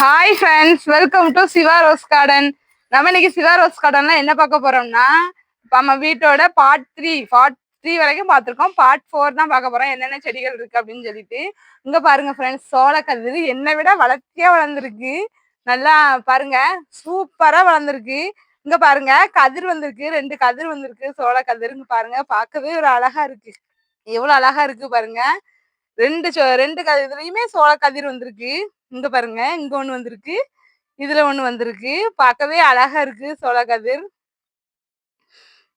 Hi friends, welcome to Siva Rose Garden. நம்ம இன்னைக்கு Siva rose கார்டன்ல என்ன பார்க்க போறோம்னா, இப்போ நம்ம வீட்டோட பார்ட் த்ரீ வரைக்கும் பார்த்துருக்கோம். பார்ட் 4 தான் பார்க்க போறோம். என்னென்ன செடிகள் இருக்கு அப்படின்னு சொல்லிட்டு. இங்க பாருங்க ஃப்ரெண்ட்ஸ், சோளக்கதிர் என்னை விட வளர்த்தியா வளர்ந்துருக்கு. நல்லா பாருங்க, சூப்பரா வளர்ந்துருக்கு. இங்க பாருங்க, கதிர் வந்திருக்கு, 2 கதிர் வந்திருக்கு. சோளக்கதிர் இங்க பாருங்க, பார்க்கவே ஒரு அழகா இருக்கு. எவ்வளவு அழகா இருக்கு பாருங்க. ரெண்டு இதுலயுமே சோளக்கதிர் வந்திருக்கு. இங்க பாருங்க, இங்க ஒண்ணு வந்திருக்கு, இதுல ஒண்ணு வந்திருக்கு. பார்க்கவே அழகா இருக்கு சோளக்கதிர்.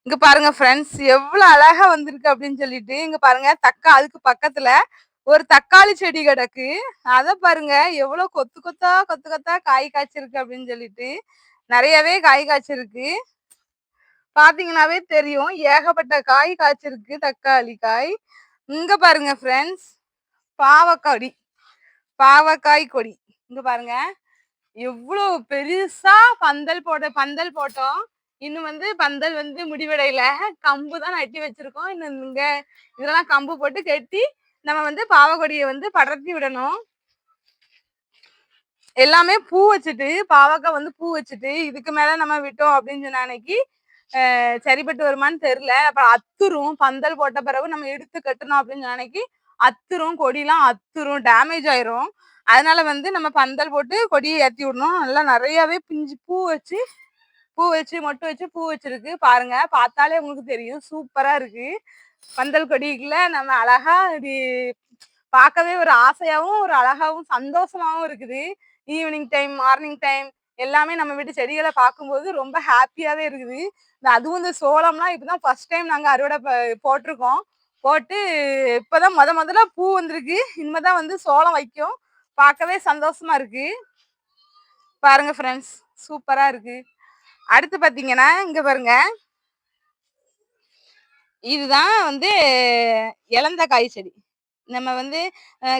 இங்க பாருங்க ஃப்ரெண்ட்ஸ், எவ்வளவு அழகா வந்திருக்கு அப்படின்னு சொல்லிட்டு. இங்க பாருங்க, அதுக்கு பக்கத்துல ஒரு தக்காளி செடி கிடக்கு. அத பாருங்க, எவ்வளவு கொத்து கொத்தா கொத்து கொத்தா காய் காய்ச்சிருக்கு அப்படின்னு சொல்லிட்டு. நிறையவே காய் காய்ச்சிருக்கு. பாத்தீங்கன்னாவே தெரியும், ஏகப்பட்ட காய் காய்ச்சிருக்கு தக்காளி காய். இங்க பாருங்க ஃப்ரெண்ட்ஸ், பாவக்காய் கொடி. இங்க பாருங்க, எவ்வளவு பெருசா பந்தல் போட்டோம். இன்னும் பந்தல் முடிவடையில. கம்பு தான் நட்டி வச்சிருக்கோம். இன்னும் இங்க இதெல்லாம் கம்பு போட்டு கட்டி நம்ம பாவக்கொடியை படர்த்தி விடணும். எல்லாமே பூ வச்சுட்டு, பாவக்காய் பூ வச்சுட்டு இதுக்கு மேல நம்ம விட்டோம் அப்படின்னு சொன்ன அன்னைக்கு சரிப்பட்டு வருமானு தெரியல. அப்புறம் அத்துரும், பந்தல் போட்ட பிறகு நம்ம எடுத்து கட்டணும் அப்படின்னு சொன்ன அன்னைக்கு அத்துரும், கொடியெல்லாம் அத்துரும், டேமேஜ் ஆயிரும். அதனால நம்ம பந்தல் போட்டு கொடியை ஏற்றி விடணும். நல்லா நிறையவே பிஞ்சு பூ வச்சு மொட்டு வச்சு பூ வச்சிருக்கு. பாருங்க, பார்த்தாலே உங்களுக்கு தெரியும், சூப்பரா இருக்கு. பந்தல் கொடிக்குள்ள நம்ம அழகா இப்படி பார்க்கவே ஒரு ஆசையாவும் ஒரு அழகாவும் சந்தோஷமாவும் இருக்குது. ஈவினிங் டைம், மார்னிங் டைம் எல்லாமே நம்ம வீட்டு செடிகளை பார்க்கும்போது ரொம்ப ஹாப்பியாவே இருக்குது. அதுவும் இந்த சோளம்லாம் இப்பதான் ஃபர்ஸ்ட் டைம் நாங்க அறுவடை போட்டிருக்கோம். போட்டு இப்பதான் முதல்ல பூ வந்திருக்கு. இனிமேதான் சோளம் வைக்கும். பார்க்கவே சந்தோஷமா இருக்கு. பாருங்க ஃப்ரெண்ட்ஸ், சூப்பரா இருக்கு. அடுத்து பாத்தீங்கன்னா, இங்க பாருங்க, இதுதான் இளந்த காய் செடி. நம்ம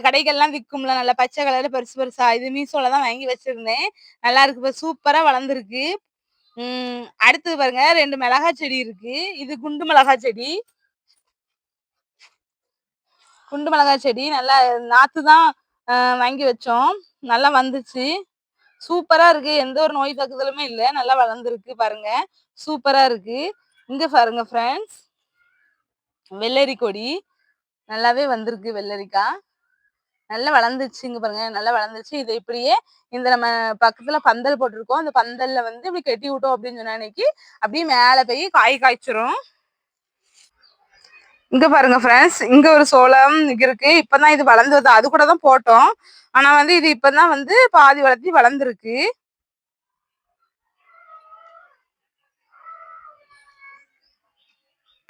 கடைகள்லாம் விற்கும்ல, நல்ல பச்சை கலர்ல பெருசு பெருசா. இது மீசோல தான் வாங்கி வச்சிருந்தேன். நல்லா இருக்கு, சூப்பரா வளர்ந்துருக்கு. அடுத்தது பாருங்க, 2 மிளகாய் செடி இருக்கு. இது குண்டு மிளகாய் செடி. நல்லா நாத்து தான் வாங்கி வச்சோம். நல்லா வந்துச்சு, சூப்பரா இருக்கு. எந்த ஒரு நோய் தாக்குதலுமே இல்லை. நல்லா வளர்ந்துருக்கு பாருங்க, சூப்பரா இருக்கு. இங்க பாருங்க ஃப்ரெண்ட்ஸ், வெள்ளரி கொடி நல்லாவே வந்திருக்கு. வெள்ளரிக்காய் நல்லா வளர்ந்துச்சு. இங்க பாருங்க, நல்லா வளர்ந்துச்சு. இது இப்படியே இந்த நம்ம பக்கத்துல பந்தல் போட்டிருக்கோம். அந்த பந்தல்ல இப்படி கட்டி விட்டோம் அப்படின்னு சொன்ன அன்னைக்கு அப்படியே மேல போய் காய் காய்ச்சிரும். இங்க பாருங்க ஃப்ரெண்ட்ஸ், இங்க ஒரு சோளம் இருக்கு. இப்பதான் இது வளர்ந்து, அது கூட தான் போட்டோம். ஆனா இது இப்பதான் பாதி வளர்த்தி வளர்ந்துருக்கு.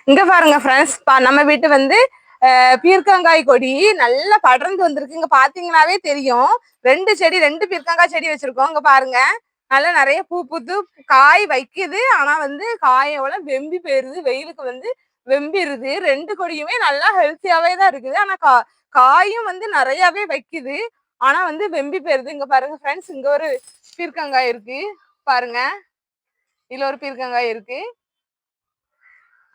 இங்க பாருங்க ஃப்ரெண்ட்ஸ், நம்ம வீட்டு பீர்க்கங்காய் கொடி நல்லா படர்ந்து வந்திருக்கு. இங்க பாத்தீங்கன்னாவே தெரியும், 2 பீர்க்கங்காய் செடி வச்சிருக்கோம். இங்க பாருங்க, நல்லா நிறைய பூ பூத்து காய் வைக்குது. ஆனா காயோட வெம்பி போயிருது. வெயிலுக்கு வெம்பிடுது. 2 கொடியுமே நல்லா ஹெல்த்தியாவே தான் இருக்குது. ஆனா காயும் நிறையவே வைக்குது. ஆனா வெம்பி போயிருது. இங்க பாருங்க ஃப்ரெண்ட்ஸ், இங்க ஒரு பீர்க்கங்காய் இருக்கு பாருங்க. இதுல ஒரு பீர்க்கங்காய் இருக்கு.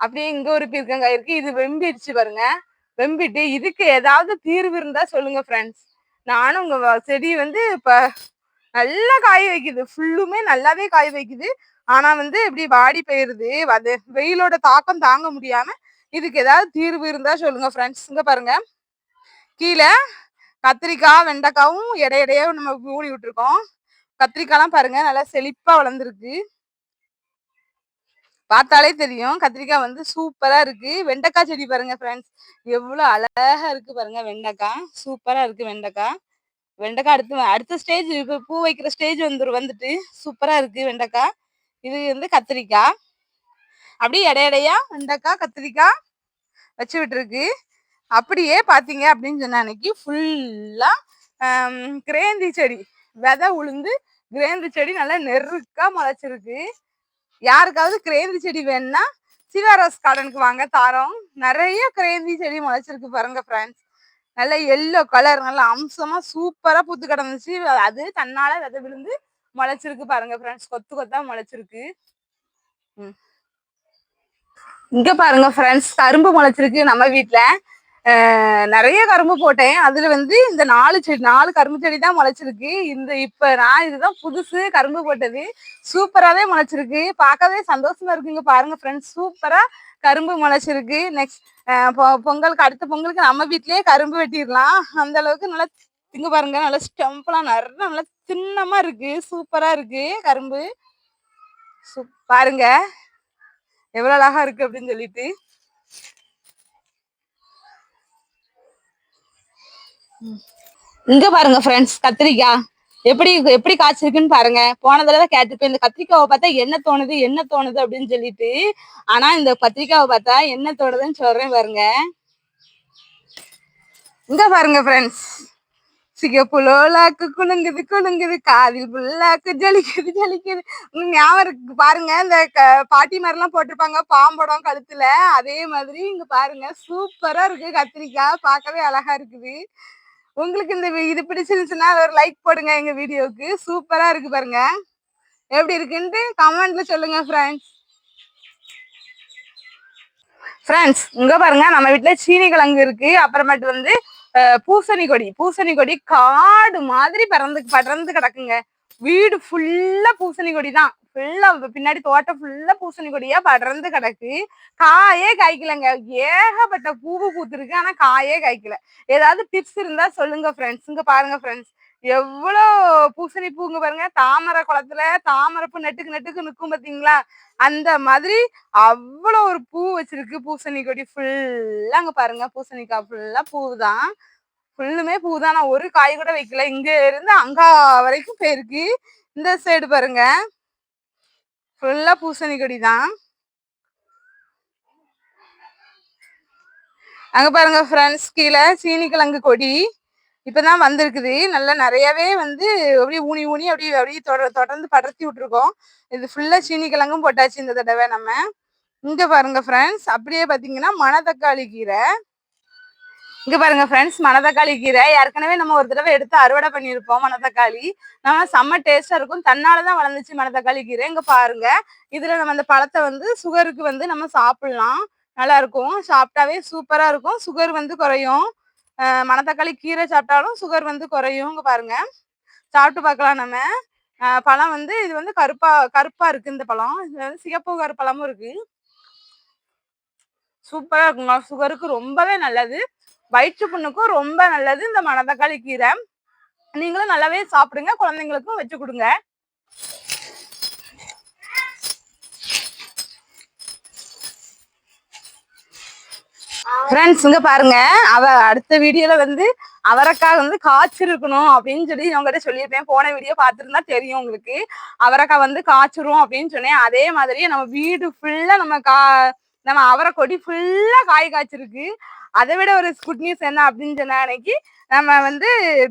அப்படியே இங்க ஒரு பீர்க்கங்காய் இருக்கு. இது வெம்பிடுச்சு பாருங்க. வெம்பிட்டு இதுக்கு ஏதாவது தீர்வு இருந்தா சொல்லுங்க ஃப்ரெண்ட்ஸ். நானும் உங்க செடி இப்ப நல்லா காய் வைக்குது. ஃபுல்லுமே நல்லாவே காய் வைக்குது. ஆனா இப்படி வாடி போயிருது. அது வெயிலோட தாக்கம் தாங்க முடியாம இதுக்கு ஏதாவது தீர்வு இருந்தா சொல்லுங்க ஃப்ரெண்ட்ஸ். இங்க பாருங்க, கீழே கத்திரிக்காய், வெண்டைக்காவும் இடையிடையே நம்ம மூடி விட்டுருக்கோம். கத்திரிக்காய்லாம் பாருங்க, நல்லா செழிப்பா வளர்ந்துருக்கு. பார்த்தாலே தெரியும், கத்திரிக்காய் சூப்பரா இருக்கு. வெண்டைக்காய் செடி பாருங்க ஃப்ரெண்ட்ஸ், எவ்வளவு அழகா இருக்கு பாருங்க. வெண்டைக்காய் சூப்பரா இருக்கு. வெண்டைக்காய் அடுத்த ஸ்டேஜ், இப்ப பூ வைக்கிற ஸ்டேஜ் வந்துட்டு சூப்பரா இருக்கு வெண்டைக்காய். இது கத்திரிக்காய். அப்படியே இடையிடையா வெண்டைக்காய், கத்திரிக்காய் வச்சு விட்டுருக்கு. அப்படியே பாத்தீங்க அப்படின்னு சொன்ன அன்னைக்கு ஃபுல்லா கிரேந்தி செடி, விதை உளுந்து கிரேந்தி செடி நல்லா நெருக்கா முளைச்சிருக்கு. யாருக்காவது கிரேந்தி செடி வேணும்னா சிவா ரோஸ் கார்டனுக்கு வாங்க, தாரோம். நிறைய கிரேந்தி செடி முளைச்சிருக்கு பாருங்க ஃப்ரெண்ட்ஸ். நல்ல எல்லோ கலர், நல்ல அம்சமா சூப்பரா பூத்து கிடந்துச்சு. அது தன்னால விதை விழுந்து முளைச்சிருக்கு பாருங்க ஃப்ரெண்ட்ஸ். கொத்து கொத்தா முளைச்சிருக்கு. இங்க பாருங்க ஃப்ரெண்ட்ஸ், கரும்பு முளைச்சிருக்கு நம்ம வீட்டுல. நிறைய கரும்பு போட்டேன். அதுல வந்து இந்த 4 கரும்பு செடி தான் முளைச்சிருக்கு. இப்ப நான் இதுதான் புதுசு கரும்பு போட்டது. சூப்பராவே முளைச்சிருக்கு. பார்க்கவே சந்தோஷமா இருக்குங்க. பாருங்க ஃப்ரெண்ட்ஸ், சூப்பரா கரும்பு முளைச்சிருக்கு. நெக்ஸ்ட் பொங்கலுக்கு, அடுத்த பொங்கலுக்கு நம்ம வீட்லயே கரும்பு வெட்டிடலாம். அந்த அளவுக்கு நல்லா இங்க பாருங்க, நல்லா ஸ்டெம்பெல்லாம் நிறைய நல்லா சின்னமா இருக்கு. சூப்பரா இருக்கு கரும்பு. பாருங்க எவ்வளவு அழகா இருக்கு அப்படின்னு சொல்லிட்டு. இங்க பாருங்க ஃப்ரெண்ட்ஸ், கத்திரிக்காய் எப்படி எப்படி காய்ச்சிருக்குன்னு பாருங்க. போன தடவை கேட்டுப்பேன் இந்த கத்திரிக்காவை பார்த்தா என்ன தோணுது என்ன தோணுது அப்படின்னு சொல்லிட்டு. ஆனா இந்த கத்திரிக்காவை பார்த்தா என்ன தோணுதுன்னு சொல்றேன் பாருங்க. இங்க பாருங்க ஃப்ரெண்ட்ஸ், சிகப்புலோலாக்கு குலுங்குது குலுங்குது, காதில் புல்லாக்கு ஜலிக்குது ஜலிக்குது. ஞாபகம் இருக்கு பாருங்க, இந்த பாட்டி மாதிரி எல்லாம் போட்டிருப்பாங்க பாம்படம் கழுத்துல. அதே மாதிரி இங்க பாருங்க, சூப்பரா இருக்கு கத்திரிக்காய். பார்க்கவே அழகா இருக்குது. உங்களுக்கு இந்த இது பிடிச்சிருந்துச்சுன்னா ஒரு லைக் போடுங்க எங்க வீடியோவுக்கு. சூப்பரா இருக்கு பாருங்க. எப்படி இருக்குன்ட்டு கமெண்ட்ல சொல்லுங்க ஃப்ரெண்ட்ஸ். இங்க பாருங்க, நம்ம வீட்டுல சீனி கிழங்கு இருக்கு. அப்புறமேட்டு வந்து பூசணி கொடி காடு மாதிரி படர்ந்து கிடக்குங்க. வீடு ஃபுல்லா பூசணி கொடி தான். ஃபுல்லா பின்னாடி தோட்டம் ஃபுல்லா பூசணி கொடியா படர்ந்து கிடக்கு. காயே காய்க்கலங்க. ஏகப்பட்ட பூவு பூத்துருக்கு, ஆனா காயே காய்க்கல. ஏதாவது டிப்ஸ் இருந்தா சொல்லுங்க ஃப்ரெண்ட்ஸ். இங்க பாருங்க ஃப்ரெண்ட்ஸ், எவ்வளோ பூசணி பூங்க பாருங்க. தாமரை குளத்துல தாமரை பூ நெட்டுக்கு நெட்டுக்கு நிற்கும் பாத்தீங்களா, அந்த மாதிரி அவ்வளோ ஒரு பூ வச்சிருக்கு பூசணி கொடி ஃபுல்லா. அங்க பாருங்க, பூசணிக்காய் ஃபுல்லா பூதான். ஃபுல்லுமே பூதான். நான் ஒரு காய் கூட வைக்கல. இங்க இருந்து அங்கா வரைக்கும் போயிருக்கு. இந்த சைடு பாருங்க, ஃபுல்லா பூசணி கொடி தான். அங்க பாருங்க ஃப்ரெண்ட்ஸ், கீழே சீனி கிழங்கு கொடி இப்பதான் வந்திருக்குது. நல்லா நிறையவே வந்து அப்படியே ஊனி ஊனி அப்படியே தொடர்ந்து படர்த்தி விட்டுருக்கோம். இது ஃபுல்லா சீனி கிழங்கும் போட்டாச்சு இந்த தடவை நம்ம. இங்க பாருங்க ஃப்ரெண்ட்ஸ், அப்படியே பாத்தீங்கன்னா மணத்தக்காளி கீரை. இங்க பாருங்க ஃப்ரெண்ட்ஸ், மணத்தக்காளி கீரை ஏற்கனவே நம்ம ஒரு தடவை எடுத்து அறுவடை பண்ணியிருப்போம். மணத்தக்காளி நம்ம செம்ம டேஸ்டா இருக்கும். தன்னாலதான் வளர்ந்துச்சு மணத்தக்காளி கீரை. இங்க பாருங்க, இதுல நம்ம அந்த பழத்தை வந்து சுகருக்கு வந்து நம்ம சாப்பிடலாம். நல்லா இருக்கும். சாப்பிட்டாவே சூப்பரா இருக்கும். சுகர் வந்து குறையும். மணத்தக்காளி கீரை சாப்பிட்டாலும் சுகர் வந்து குறையும். இங்க பாருங்க, சாப்பிட்டு பார்க்கலாம் நம்ம. பழம் வந்து இது வந்து கருப்பா இருக்கு. இந்த பழம் சிகப்பு கருப்பழமும் இருக்கு. சூப்பரா இருக்குங்க. சுகருக்கு ரொம்பவே நல்லது. வயிற்று புண்ணுக்கும் ரொம்ப நல்லது இந்த மணத்தக்காளி கீரை. நீங்களும் நல்லாவே சாப்பிடுங்க, குழந்தைங்களுக்கும் வச்சு கொடுங்க. ஃப்ரெண்ட்ஸ், இங்க பாருங்க, அடுத்த வீடியோல வந்து அவரைக்காய் வந்து காய்ச்சிருக்கணும் அப்படின்னு சொல்லி உங்ககிட்ட சொல்லியிருப்பேன். போன வீடியோ பார்த்துருந்தா தெரியும் உங்களுக்கு. அவரைக்காய் வந்து காய்ச்சிரும் அப்படின்னு சொன்னேன். அதே மாதிரியே நம்ம வீடு ஃபுல்லா நம்ம அவரை கொடி ஃபுல்லா காய் காய்ச்சிருக்கு. அதை விட ஒரு குட் நியூஸ் என்ன அப்படின்னு சொன்னா, அன்னைக்கு நம்ம வந்து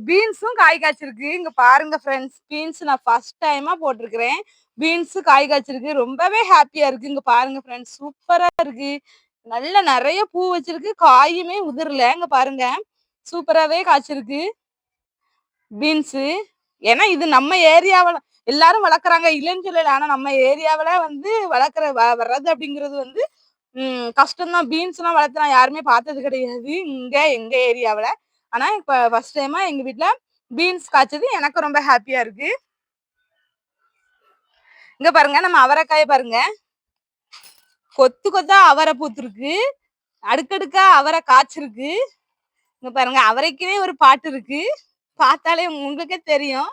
பீன்ஸும் காய் காய்ச்சிருக்கு. இங்க பாருங்க ஃப்ரெண்ட்ஸ், பீன்ஸ் நான் ஃபர்ஸ்ட் டைமா போட்டிருக்கிறேன். பீன்ஸு காய் காய்ச்சிருக்கு. ரொம்பவே ஹாப்பியா இருக்கு. இங்க பாருங்க ஃப்ரெண்ட்ஸ், சூப்பரா இருக்கு. நல்ல நிறைய பூ வச்சிருக்கு. காயுமே உதிரல. இங்க பாருங்க, சூப்பராவே காய்ச்சிருக்கு பீன்ஸு. ஏன்னா இது நம்ம ஏரியாவில எல்லாரும் வளர்க்குறாங்க, இல்லைன்னு சொல்லல. ஆனா நம்ம ஏரியாவில வந்து வர்றது அப்படிங்கிறது வந்து கஷ்டம்தான். பீன்ஸ் எல்லாம் வளர்த்து நான் யாருமே பார்த்தது கிடையாது எங்க ஏரியாவில. ஆனா இப்ப ஃபர்ஸ்ட் டைமா எங்க வீட்டுல பீன்ஸ் காய்ச்சது எனக்கு ரொம்ப ஹாப்பியா இருக்கு. இங்க பாருங்க, நம்ம அவரைக்காய பாருங்க, கொத்து கொத்தா அவரை பூத்துருக்கு. அடுக்கடுக்கா அவரை காய்ச்சிருக்கு. இங்க பாருங்க, அவரைக்குனே ஒரு பாட்டு இருக்கு. பார்த்தாலே உங்களுக்கே தெரியும்.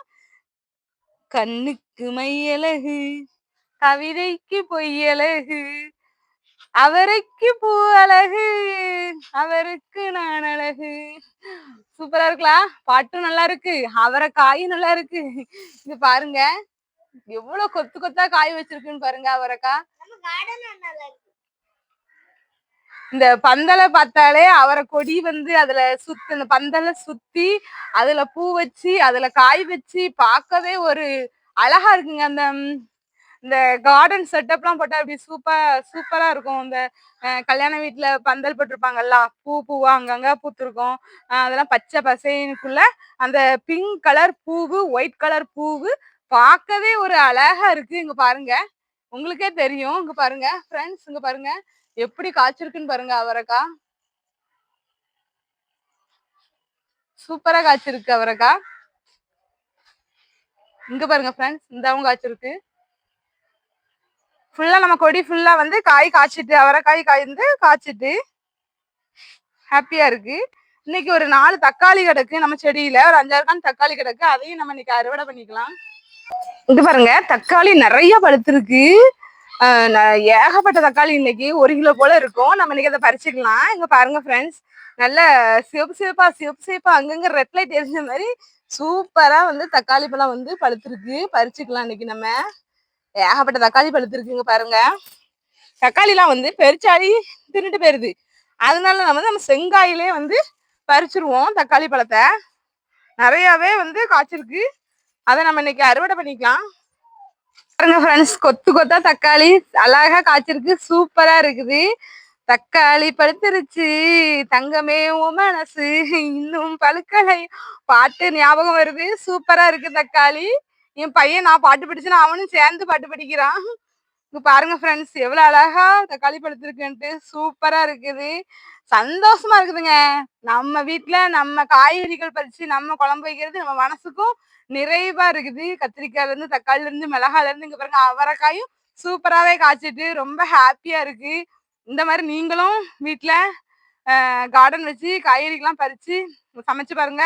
கண்ணுக்கு மையழகு, கவிதைக்கு பொய்யழகு, அவரைக்கு பூ அழகு, அவருக்கு நான் அழகு. சூப்பரா இருக்கலாம். பாட்டும் நல்லா இருக்கு, அவரை காயும் நல்லா இருக்கு. இது பாருங்க, எவ்வளவு கொத்து கொத்தா காய் வச்சிருக்குன்னு பாருங்க அவரைக்காய். இந்த பந்தலை பார்த்தாலே அவரை கொடி வந்து அதுல அந்த பந்தலை சுத்தி அதுல பூ வச்சு அதுல காய் வச்சு பார்க்கவே ஒரு அழகா இருக்குங்க. இந்த கார்டன் செட்டப்லாம் போட்டா அப்படி சூப்பரா இருக்கும். இந்த கல்யாண வீட்டுல பந்தல் போட்டிருப்பாங்கல்ல, பூவா அங்கங்க பூத்துருக்கும். அதெல்லாம் பச்சை பசைனுக்குள்ள அந்த பிங்க் கலர் பூவு, ஒயிட் கலர் பூவு பார்க்கவே ஒரு அழகா இருக்கு. இங்க பாருங்க, உங்களுக்கே தெரியும். இங்க பாருங்க ஃப்ரெண்ட்ஸ், இங்க பாருங்க எப்படி காய்ச்சிருக்குன்னு பாருங்க அவரைக்காய். சூப்பரா காய்ச்சிருக்கு அவரைக்காய். இங்க பாருங்க ஃப்ரெண்ட்ஸ், இந்தவும் காய்ச்சிருக்கு. ஃபுல்லா நம்ம கொடி ஃபுல்லா வந்து காய் காய்ச்சிட்டு, அவரைக்காய் காய் வந்து காய்ச்சிட்டு ஹாப்பியா இருக்கு. இன்னைக்கு ஒரு 4 தக்காளி கிடக்கு நம்ம செடியில, ஒரு 5-6 கான் தக்காளி கிடக்கு. அதையும் நம்ம இன்னைக்கு அறுவடை பண்ணிக்கலாம். இங்க பாருங்க, தக்காளி நிறைய பழுத்திருக்கு. ஏகப்பட்ட தக்காளி இன்னைக்கு 1 கிலோ போல இருக்கும். நம்ம இன்னைக்கு அதை பறிச்சுக்கலாம். இங்க பாருங்க ஃப்ரெண்ட்ஸ், நல்ல சிவப்பு சிவப்பா அங்கங்க ரெட் லைட் எரிஞ்ச மாதிரி சூப்பரா வந்து தக்காளி பழம் வந்து பழுத்திருக்கு. பறிச்சுக்கலாம் இன்னைக்கு நம்ம. ஏகப்பட்ட தக்காளி பழுத்திருக்குங்க பாருங்க. தக்காளி எல்லாம் வந்து பெருச்சாளி தின்னுட்டு போயிருது. அதனால நம்ம செங்காயிலே வந்து பறிச்சிருவோம். தக்காளி பழத்தை நிறையவே வந்து காய்ச்சிருக்கு. அதை நம்ம இன்னைக்கு அறுவடை பண்ணிக்கலாம். பாருங்க ஃப்ரெண்ட்ஸ், கொத்து கொத்தா தக்காளி அழகா காய்ச்சிருக்கு. சூப்பரா இருக்குது. தக்காளி பழுத்துருச்சு தங்கமே உன் மனசு இன்னும் பழுக்கலை பாட்டு ஞாபகம் வருது. சூப்பரா இருக்கு தக்காளி. என் பையன் நான் பாட்டு படிச்சுன்னா அவனும் சேர்ந்து பாட்டு படிக்கிறான். இங்க பாருங்க ஃப்ரெண்ட்ஸ், எவ்வளவு அழகா தக்காளி பழுத்திருக்குன்ட்டு. சூப்பரா இருக்குது. சந்தோஷமா இருக்குதுங்க. நம்ம வீட்டுல நம்ம காய்கறிகள் பறிச்சு நம்ம குழம்பு வைக்கிறது நம்ம மனசுக்கும் நிறைவா இருக்குது. கத்திரிக்காயில இருந்து தக்காளில இருந்து மிளகால இருந்து இங்க பாருங்க அவரைக்காயும் சூப்பராவே காய்ச்சிட்டு ரொம்ப ஹாப்பியா இருக்கு. இந்த மாதிரி நீங்களும் வீட்டுல கார்டன் வச்சு காய்கறிகள்லாம் பறிச்சு சமைச்சு பாருங்க.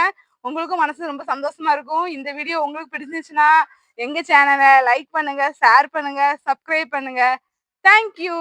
உங்களுக்கும் மனசு ரொம்ப சந்தோஷமா இருக்கும். இந்த வீடியோ உங்களுக்கு பிடிச்சிருந்துச்சுன்னா எங்க சேனலை லைக் பண்ணுங்க, ஷேர் பண்ணுங்க, சப்ஸ்கிரைப் பண்ணுங்க. தேங்க்யூ.